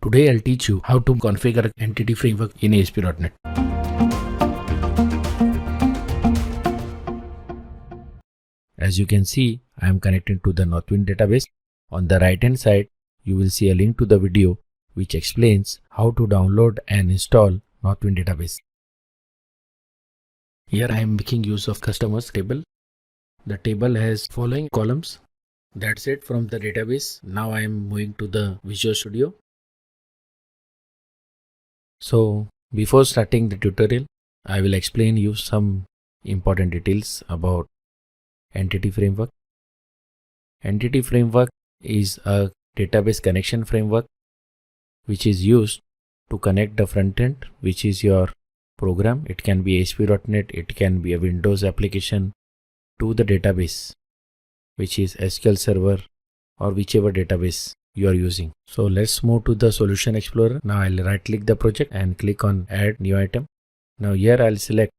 Today I'll teach you how to configure Entity Framework in ASP.NET. As you can see, I am connected to the Northwind database. On the right hand side, you will see a link to the video which explains how to download and install Northwind database. Here I am making use of customers table. The table has following columns. That's it from the database. Now I am moving to the Visual Studio. So before starting the tutorial, I will explain you some important details about Entity Framework. Entity Framework is a database connection framework which is used to connect the front end, which is your program. It can be ASP.NET, it can be a Windows application, to the database, which is SQL Server or whichever database you are using. So let's move to the Solution Explorer. Now I'll right click the project and click on Add New Item. Now here I'll select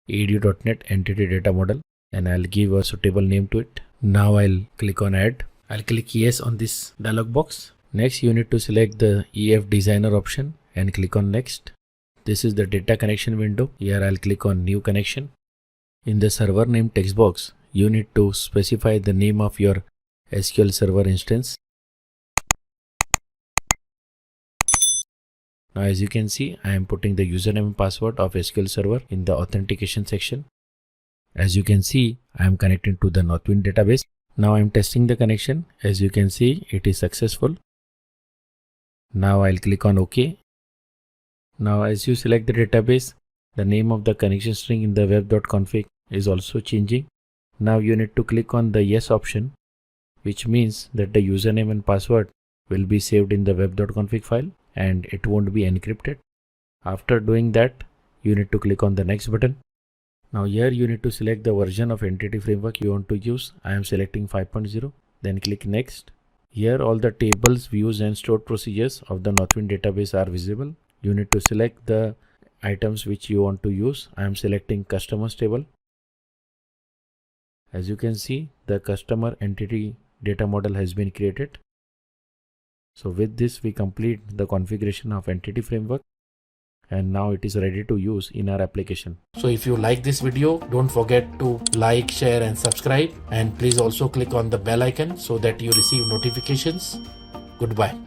edu.NET Entity Data Model and I'll give a suitable name to it. Now I'll click on Add. I'll click Yes on this dialog box. Next you need to select the EF Designer option and click on Next. This is the data connection window. Here I'll click on New Connection. In the server name text box, you need to specify the name of your SQL Server instance. Now as you can see, I am putting the username and password of SQL Server in the authentication section. As you can see, I am connected to the Northwind database. Now I am testing the connection. As you can see, it is successful. Now I'll click on OK. Now as you select the database, the name of the connection string in the web.config is also changing. Now you need to click on the Yes option, which means that the username and password will be saved in the web.config file and it won't be encrypted. After doing that, you need to click on the Next button. Now here you need to select the version of Entity Framework you want to use. I am selecting 5.0. Then click Next. Here all the tables, views and stored procedures of the Northwind database are visible. You need to select the items which you want to use. I am selecting Customers table. As you can see, the customer entity data model has been created. So with this we complete the configuration of Entity Framework and now it is ready to use in our application. So if you like this video, don't forget to like, share and subscribe, and please also click on the bell icon so that you receive notifications. Goodbye.